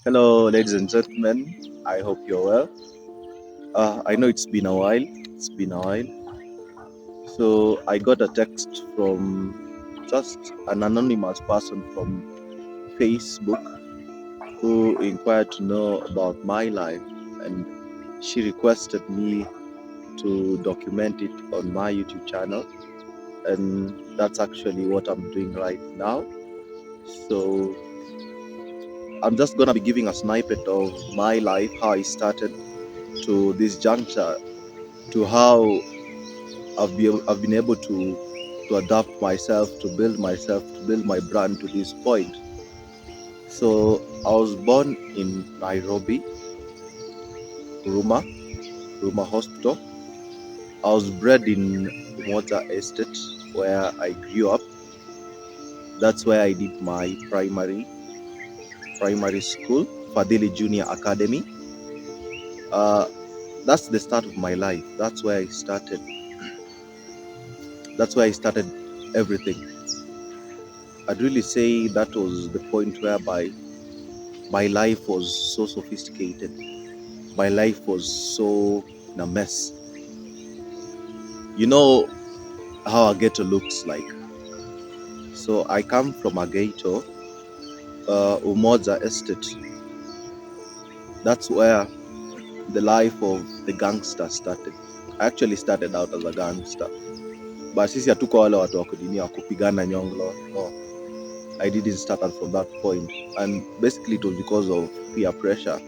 Hello, ladies and gentlemen. I hope you're well. I know it's been a while. It's been a while. So I got a text from just an anonymous person from Facebook who inquired to know about my life, and she requested me to document it on my YouTube channel, and that's actually what I'm doing right now. So I'm just gonna be giving a snippet of my life, how I started to this juncture, to how I've been able to adapt myself, to build my brand to this point. So I was born in Nairobi, Ruma, Ruma Hospital. I was bred in Umoja Estate, where I grew up. That's where I did my primary school, Fadili Junior Academy. That's the start of my life. That's where I started. That's where I started everything. I'd really say that was the point whereby my life was so sophisticated. My life was so in a mess. You know how a ghetto looks like. So I come from a ghetto, Umoja Estate. That's where the life of the gangster started. I actually started out as a gangster. But sisi hatuko wale watu wa kudini wa kupigana nyonglo. No. I didn't start out from that point. And basically it was because of peer pressure.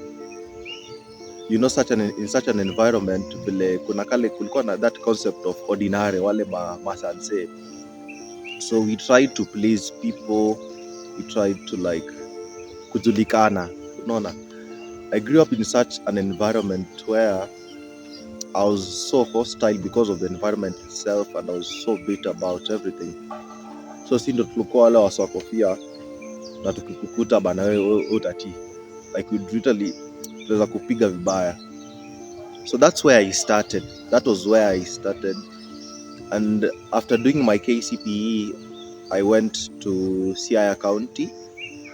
You know, in such an environment, vile kuna kale kulikuwa na that concept of ordinary, wale masanse. So we tried to please people. We tried to like kujulikana. Unaona? I grew up in such an environment where I was so hostile because of the environment itself, and I was so bitter about everything. So si ndo tulikuwa wale wasakofia na tukikukuta bana wewe utati. Like we literally tunaweza kupiga vibaya. So that's where I started. That was where I started. And after doing my KCPE, I went to Siaya County,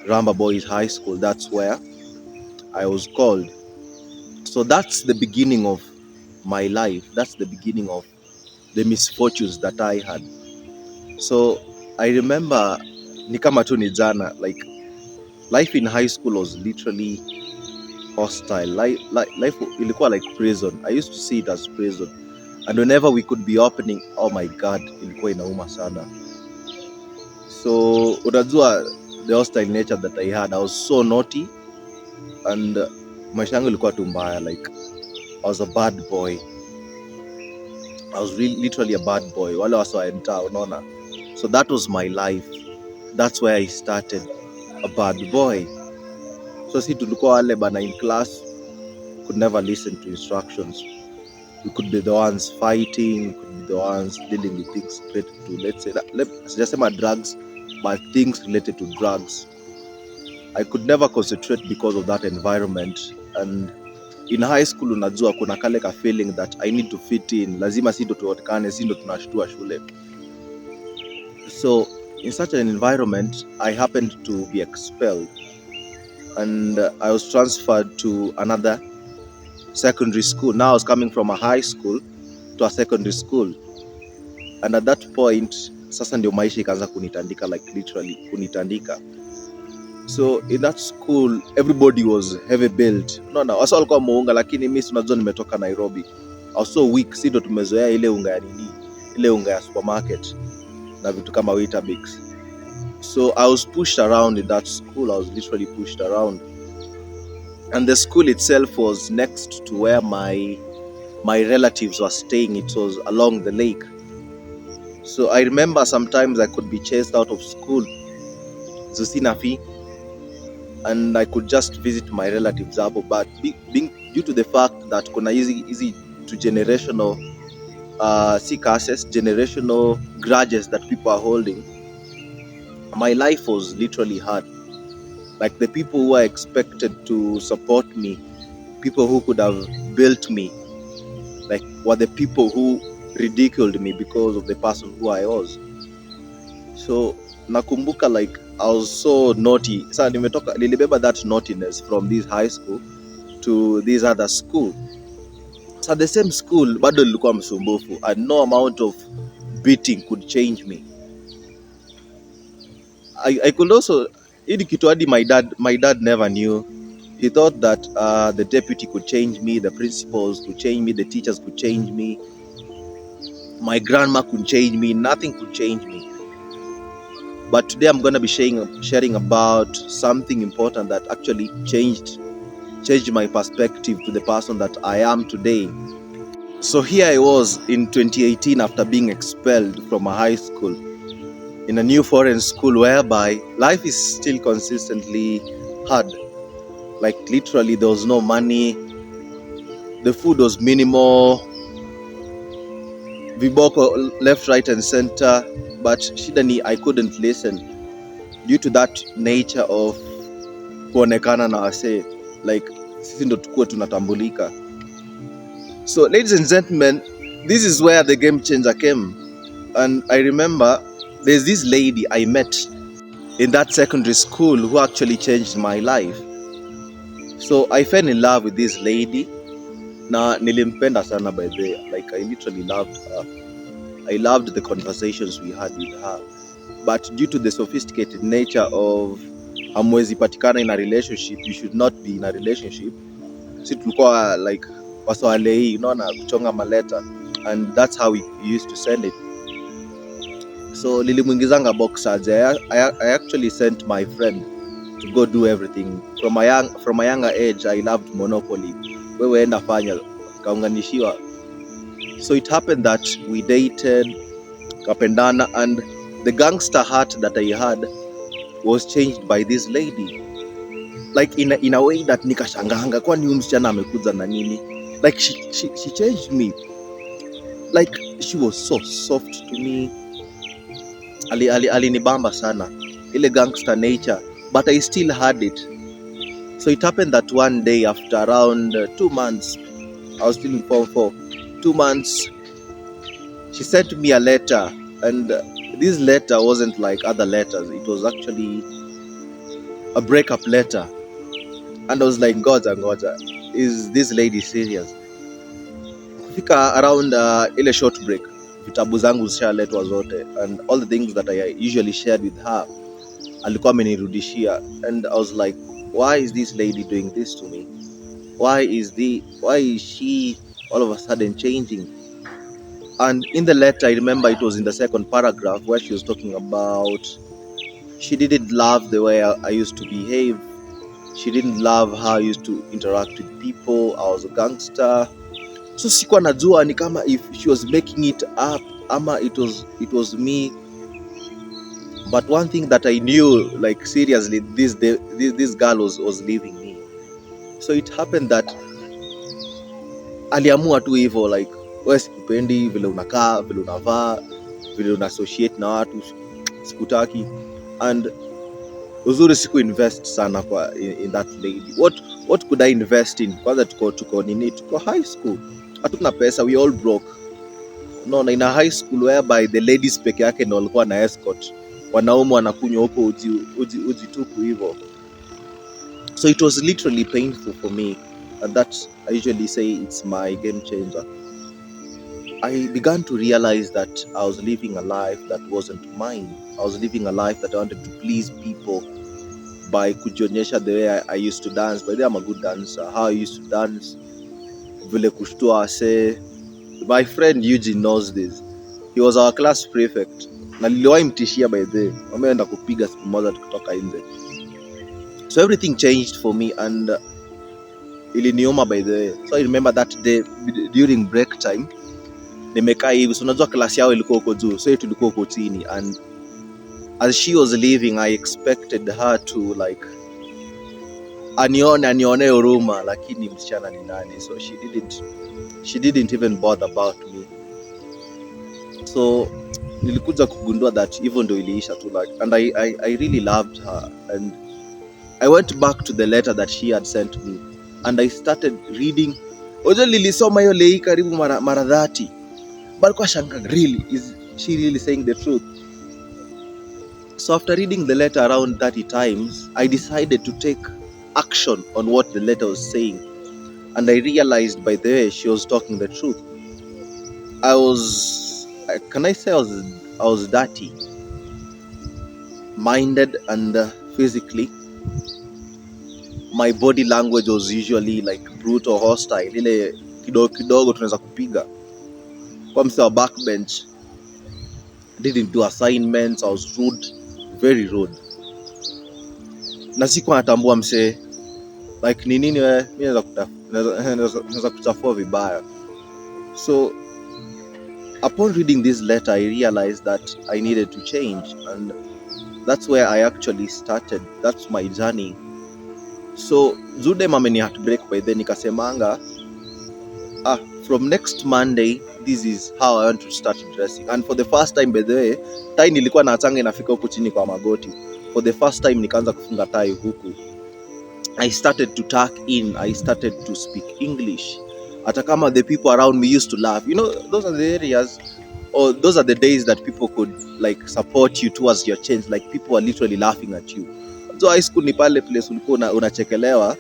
Ramba Boys High School. That's where I was called. So that's the beginning of my life. That's the beginning of the misfortunes that I had. So I remember ni kama tu ni jana, like life in high school was literally hostile. Life ilikuwa like prison. I used to see it as prison. And whenever we could be opening, oh my god, ilikuwa inauma sana. So unajua the hostile nature that I had, I was so naughty, and maisha yangu ilikuwa tu mbaya. Like I was a bad boy. I was literally a bad boy. Wale wasoenta, unaona. So that was my life. That's where I started, a bad boy. So si tulikuwa wale bana in class could never listen to instructions. We could be the ones fighting, could be the ones dealing with things related to, let's say, sijasema drugs, but things related to drugs. I could never concentrate because of that environment. And in high school unajua kuna kale ka feeling that I need to fit in, lazima si ndo tuotekane, si ndo tunashtua shule. So in such an environment, I happened to be expelled, and I was transferred to another secondary school. Now I was coming from a high school to a secondary school, and at that point sasa ndio maisha ikaanza kunitandika, like literally kunitandika. So in that school everybody was heavy built. No, wasa walikuwa muunga, lakini mimi unajua nimetoka Nairobi. I was so weak, si ndo tumezoea ile unga ya nini, ile unga ya supermarket na vitu kama Weetabix. So I was pushed around in that school. I was literally pushed around, and the school itself was next to where my relatives were staying. It was along the lake. So I remember sometimes I could be chased out of school, Zusina fee, and I could just visit my relatives hapo. But being due to the fact that kuna easy to generational generational grudges that people are holding, my life was literally hard. Like the people who are expected to support me, people who could have built me, like were the people who ridiculed me because of the person who I was. So nakumbuka, like I was so naughty. Sasa nilibeba that naughtiness from this high school to this other school. So the same school bado nilikuwa msumbufu, and no amount of beating could change me. I could also, hili kitu hadi my dad never knew. He thought that the deputy could change me, the principals could change me, the teachers could change me, my grandma could change me, nothing could change me. But today I'm going to be sharing about something important that actually changed my perspective to the person that I am today. So here I was in 2018 after being expelled from a high school in a new foreign school whereby life is still consistently hard. Like literally there was no money, the food was minimal, viboko left, right and center, but shida ni I couldn't listen due to that nature of kuonekana na wase, like sisi ndo tukue tunatambulika. So ladies and gentlemen, this is where the game changer came. And I remember there's this lady I met in that secondary school who actually changed my life. So I fell in love with this lady. Na nilimpenda sana by the way. Like I literally loved her. I loved the conversations we had with her. But due to the sophisticated nature of hamwezi patikana in a relationship, you should not be in a relationship. Si tulikuwa like waswalei, unaona, kuchonga maleta, and that's how we used to send it. So nilimuingizanga box aje. I actually sent my friend to go do everything. From a younger age I loved Monopoly. Wewe enda fanya, kaunganishiwa. So it happened that we dated, kapendana, and the gangster heart that I had was changed by this lady. Like in a way that nikashanganga, kwani huyu msichana amekuja na nini? Like she changed me. Like she was so soft to me. Alinibamba sana, ile gangster nature, but I still had it. So it happened that one day after around 2 months, I was still in Form 4, 2 months, she sent me a letter, and this letter wasn't like other letters. It was actually a breakup letter. And I was like, ngoja, is this lady serious? Kufika around ile short break, vitabu zangu zishaletwa zote, and all the things that I usually shared with her alikuwa amenirudishia. And I was like, why is this lady doing this to me? Why is she all of a sudden changing? And in the letter, I remember it was in the second paragraph where she was talking about she didn't love the way I used to behave. She didn't love how I used to interact with people. I was a gangster. So sikuwa najua ni kama if she was making it up ama it was me. But one thing that I knew, like seriously, this girl was leaving me. So it happened that aliamua tu hivyo, like wewe sikupendi vile unakaa, vile unavaa, vile una associate na watu, sikutaki. And uzuri siku invest sana kwa in that lady. What could I invest in? Kwanza tuko high school, hatuna pesa, we all broke. No, in a high school whereby the ladies peke yake ndio walikuwa na escort, wanaume wanakunywa huko uji tupu hivyo. So it was literally painful for me, and that I usually say it's my game changer. I began to realize that I was living a life that wasn't mine. I was living a life that I wanted to please people by kujionyesha the way I used to dance. By the way, I'm a good dancer. How I used to dance, vile kushtua wase. My friend Eugene knows this. He was our class prefect. Na niliwahi mtishia by the way, wameenda kupiga siku moja tukitoka nje. So everything changed for me, and iliniuma by the way. So I remember that day during break time, nimekaa hivi, so unajua class yao ilikuwa huko juu, so tulikuwa huko chini, and as she was leaving I expected her to like anione huruma, lakini msichana ni nani, so she didn't even bother about me. So nilikuja kugundua that hivyo ndio iliisha tu, like, and I really loved her, and I went back to the letter that she had sent me, and I started reading. Ojo nilisoma hiyo lei karibu mara 30. But kwa shanga, really, is she really saying the truth? So after reading the letter around 30 times, I decided to take action on what the letter was saying. And I realized by the way she was talking the truth. Can I say I was dirty, minded and physically. My body language was usually like brutal, hostile. Ile kidogo kidogo tunaweza kupiga. Kwa mse wa backbench, didn't do assignments, I was rude, very rude. Na sikuwa natambua mse like ni nini wewe, mimi naweza kuchafua vibaya. So upon reading this letter, I realized that I needed to change, and that's where I actually started. That's my journey. So Zude mameni heartbreak by then nikasemanga, from next Monday this is how I want to start dressing. And for the first time, by the way, tai nilikuwa naachanga inafika huku chini kwa magoti. For the first time nikaanza kufunga tai huku. I started to tuck in, I started to speak English. Hata kama the people around me used to laugh. You know, those are the areas, or those are the days that people could like support you towards your change. Like people are literally laughing at you. So high school ni pale place ulikuwa unachekelewa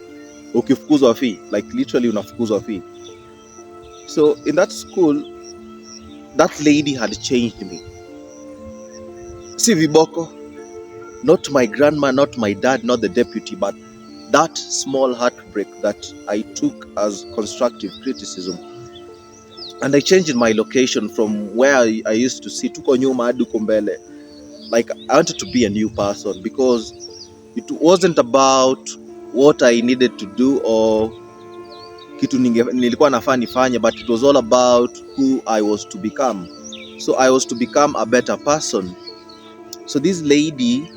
ukifukuzwa fee, like literally unafukuzwa fee. So in that school, that lady had changed me. Si viboko, not my grandma, not my dad, not the deputy, but that small heartbreak that I took as constructive criticism. And I changed my location from where I used to sit, tuko nyuma hadi huko mbele. Like I wanted to be a new person, because it wasn't about what I needed to do or kitu nilikuwa nafaa nifanye, but it was all about who I was to become. So I was to become a better person. So this lady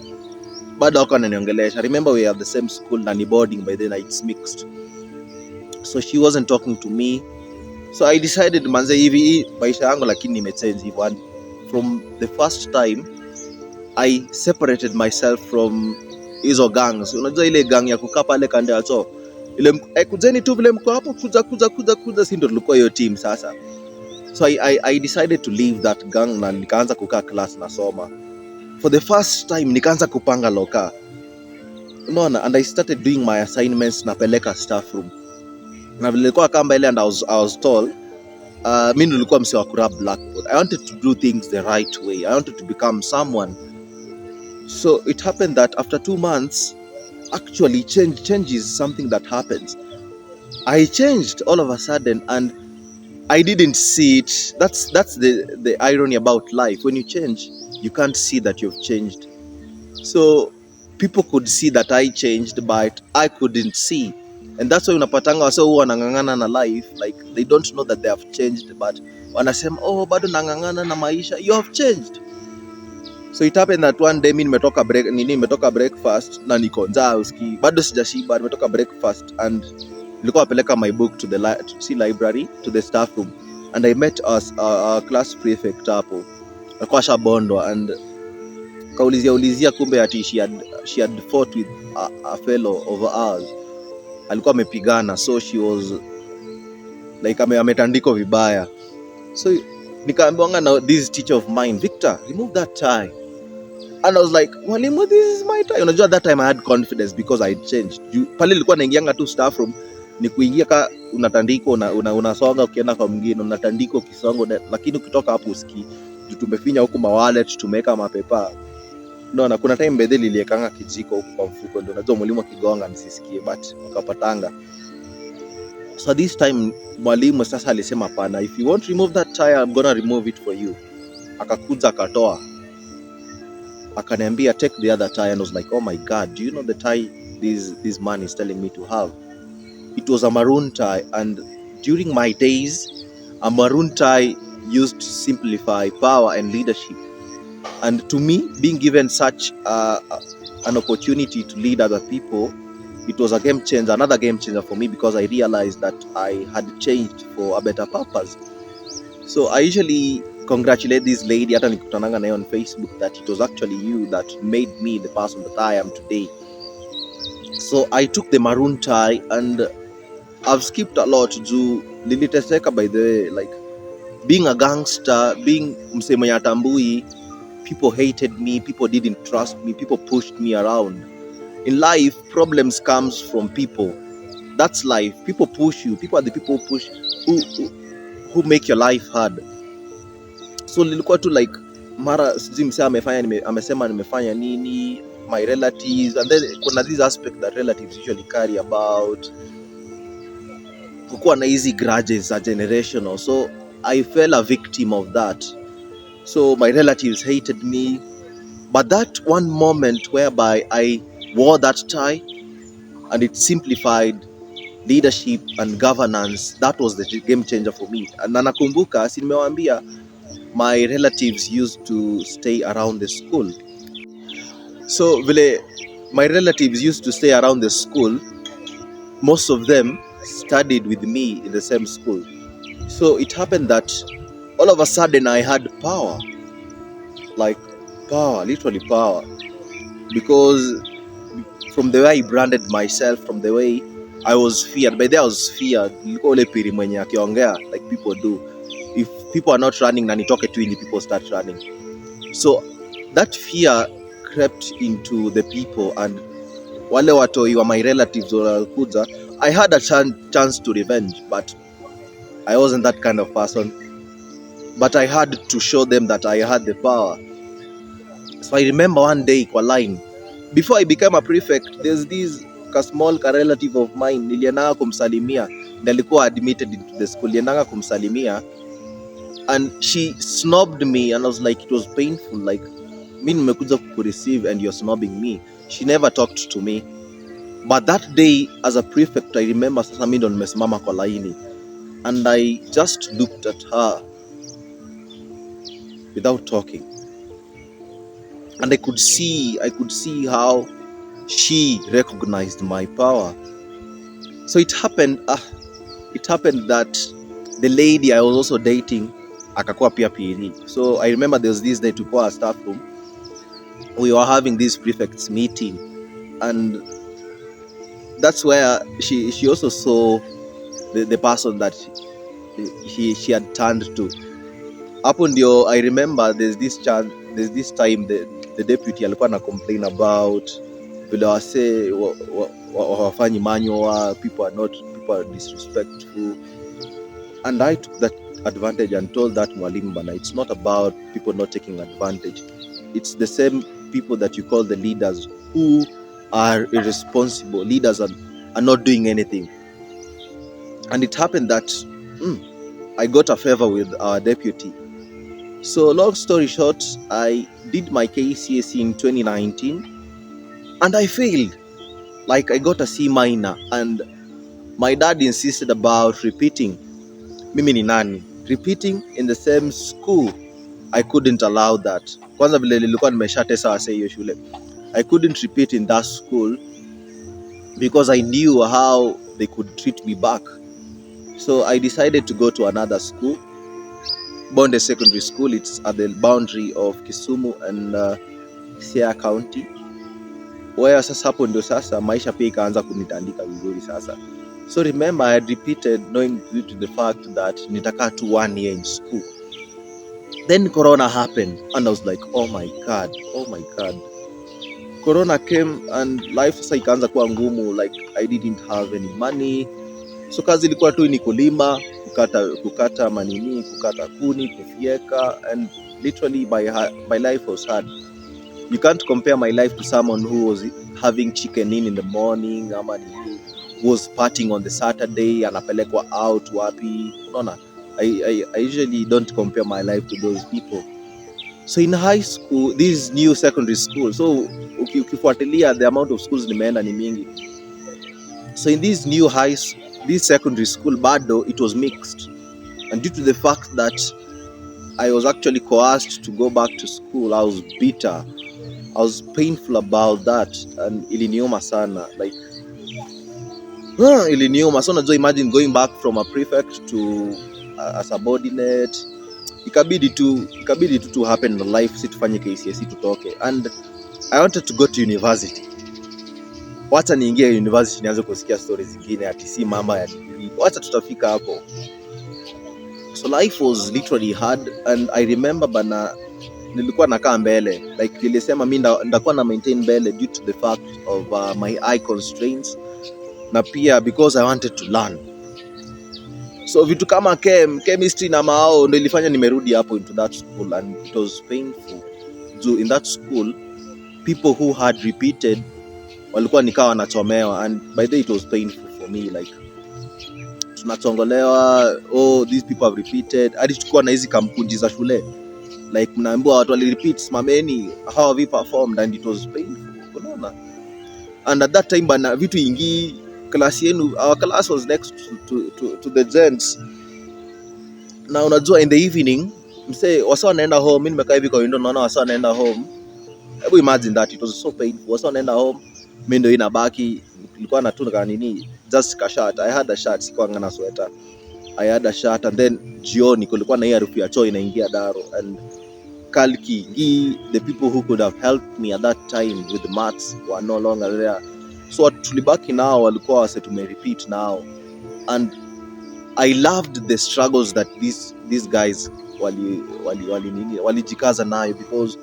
bado wako ananiongelesha. Remember we are the same school na ni boarding, by then it's mixed. So she wasn't talking to me. So I decided manze hivi maisha yangu lakini nimechange hivyo. And from the first time I separated myself from hizo gangs. Unajua ile gang ya kukaa pale kando ya choo. Ile kujeni tu vile mko hapo kuja si ndio tulikuwa hiyo team sasa. So I decided to leave that gang na nikaanza kukaa class nasoma. For the first time nikaanza kupanga loka. Unaona, and I started doing my assignments napeleka staff room. Na vile nilikuwa kamba ile and I was told mimi nilikuwa mse wa kurap blackboard. I wanted to do things the right way. I wanted to become someone. So it happened that after 2 months, actually change is something that happens. I changed all of a sudden and I didn't see it. That's the irony about life. When you change, you can't see that you've changed. So people could see that I changed, but I couldn't see. And that's why unapatanga wase huwa wanang'ang'ana na life, like they don't know that they have changed, but wanasema bado nang'ang'ana na maisha. You have changed. So it happened that one day mimi nimetoka breakfast na niko njaa uski. Bado sijashiba, nimetoka breakfast and nilikuwa napeleka my book to the library, to the staff room, and I met our class prefect hapo. Alikuwa shabondwa and kaulizia kumbe ati she had fought with a fellow of ours. Alikuwa amepigana, so she was like ametandiko vibaya. So nikaambiwa na this teacher of mine, Victor, remove that tie. And I was like, mwalimu, this is my tie. Unajua that time I had confidence because I had changed. Pale nilikuwa naingianga tu staff room, ni kuingia ka unatandiko unasonga ukienda kwa mwingine, unatandiko kisongo, lakini ukitoka hapo usikii. Tumefinya huko wallet, tumeweka mapepa. Na kuna time bedhe liliekanga kijiko huko kwa mfuko, ndio unajua mwalimu akigonga msisikie, but ukapatanga. So this time mwalimu sasa alisema pana, if you want to remove that tie, I'm gonna remove it for you. Akakuja akatoa, akaniambia take the other tie, and I was like, oh my god, do you know the tie this man is telling me to have? It was a maroon tie, and during my days a maroon tie used to simplify power and leadership. And to me, being given such an opportunity to lead other people, it was a game changer, another game changer for me, because I realized that I had changed for a better purpose. So I usually congratulate this lady, hata nikutananga nayo on Facebook, that it was actually you that made me the person that I am today. So I took the maroon tie, and I've skipped a lot juu niliteseka by the way, like being a gangster, being msemo ya tambui. People hated me, people didn't trust me, people pushed me around. In life, problems comes from people. That's life. People push you. People are the people who make your life hard. So nilikuwa tu like mara sijui msee amesema nimefanya nini, my relatives, and then kuna this aspect that relatives usually carry about kukuwa na hizi grudges are generational. So I fell a victim of that. So my relatives hated me. But that one moment whereby I wore that tie and it simplified leadership and governance, that was the game changer for me. Na nakumbuka, si nimewaambia, my relatives used to stay around the school. So vile my relatives used to stay around the school, most of them studied with me in the same school. So it happened that all of a sudden I had power, like power, literally power, because from the way I branded myself, from the way I was feared. By there I was feared. Like people do. If people are not running, na nitoke tu inji, people start running. So that fear crept into the people, and wale watoi wa my relatives walakuja, I had a chance to revenge, but I wasn't that kind of person. But I had to show them that I had the power. So I remember one day kwa line, before I became a prefect, there's this small relative of mine, niliendanga kumsalimia, nilikuwa admitted into the school, niliendanga kumsalimia, and she snobbed me, and I was like, it was painful, like, mimi nimekuja kukureceive and you're snobbing me. She never talked to me. But that day as a prefect, I remember sasa mimi ndo nimesimama kwa laini, and I just looked at her without talking, and I could see how she recognized my power. So it happened that the lady I was also dating akakuwa pia PE. So I remember there was this day to our staff room, we were having this prefects meeting, and that's where she also saw the person that she had turned to. Hapo ndio I remember there's this time the deputy alikuwa na complain about vile wase wafanyi manual, people are disrespectful, and I took that advantage and told that mwalimu bana, it's not about people not taking advantage, it's the same people that you call the leaders who are irresponsible. Leaders are not doing anything. And it happened that I got a favor with our deputy. So long story short, I did my KCSE in 2019 and I failed. Like I got a C minor, and my dad insisted about repeating. Mimi ni nani? Repeating in the same school. I couldn't allow that. Kwanza vile nilikuwa nimeshatesa wase hiyo shule, I couldn't repeat in that school because I knew how they could treat me back. So I decided to go to another school, Bonde Secondary School. It's at the boundary of Kisumu and Siaya County, where sasa hapo ndio sasa maisha pia ikaanza kunitandika vizuri sasa. So remember, I had repeated knowing due to the fact that nitakaa tu 1 year in school. Then Corona happened and I was like, oh my God. Corona came and life sasa ikaanza kuwa ngumu, like I didn't have any money. So kazi ilikuwa tu ni kulima, kukata manini, kukata kuni, kufieka, and literally my life was hard. You can't compare my life to someone who was having chicken in the morning, ama who was partying on the Saturday, anapelekwa out wapi. Unaona, I usually don't compare my life to those people. So in high school, this new secondary school, so ukifuatilia the amount of schools nimeenda ni mingi. So in this this secondary school, bado it was mixed, and due to the fact that I was actually coerced to go back to school, I was bitter, I was painful about that, and iliniuma sana, like iliniuma. So unajua, imagine going back from a prefect to a subordinate. Ikabidi tu to happen in life, si tufanye KCSE tutoke, and I wanted to go to university. Wacha niingie university nianze kusikia stories zingine ati si mama ya degree. Wacha tutafika hapo. So life was literally hard, and I remember bana, nilikuwa nakaa mbele, like nilisema mi ndakuwa na maintain mbele due to the fact of my eye constraints, na pia because I wanted to learn. So vitu kama chemistry na mao ndo ilifanya nimerudi hapo into that school, and it was painful. So in that school people who had repeated walikuwa nikawa wanachomewa, and by the way it was painful for me, like tunachongolewa, oh these people have repeated. Hadi tulikuwa na hizi kamkundi za shule, like mnaambiwa watu wali repeat, simameni, how have you performed, and it was painful, unaona. And at that time bana vitu ingi class yenu, our class was next to the gents, na unajua in the evening mse wasa wanaenda home, mimi nimekaa hivi kwa window naona wasa wanaenda home. Hebu imagine that, it was so painful. Wasa wanaenda home, mimi ndio inabaki, nilikuwa natunga nini, just a shirt. I had a shirt, sikuwa na sweater. I had a shirt, and then jioni kulikuwa na hiyo harufu ya choo inaingia daro, and kalki the people who could have helped me at that time with the maths were no longer there. So tulibaki nao walikuwa wase tumerepeat now, and I loved the struggles that these guys walijikaza nayo, because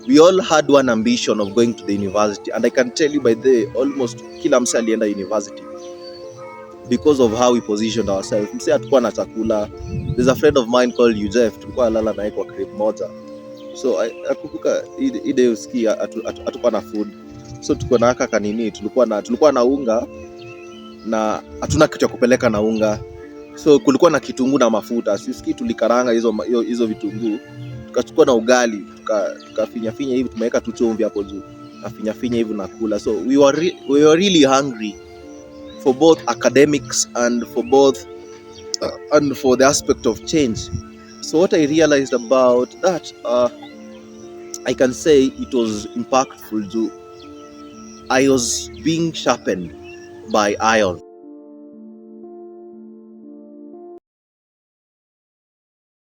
we all had one ambition of going to the university, and I can tell you by the almost kila mse alienda university because of how we positioned ourselves. Mse hatukuwa na chakula. There's a friend of mine called Jeff, tulikuwa lala naye kwa crib moja. So nakumbuka ile usikia hatukuwa na food, so tuko na haka kanini, tulikuwa na unga na hatuna kitu ya kupeleka na unga, so kulikuwa na kitunguu na mafuta. Sisi tulikaranga hizo vitunguu, tukachukua na ugali, tukafinya finya hivi, tumeweka tu chumvi hapo juu, tukafinya finya hivi na kula. So we were really hungry for both academics and for the aspect of change. So what I realized about that, I can say it was impactful. I was being sharpened by iron.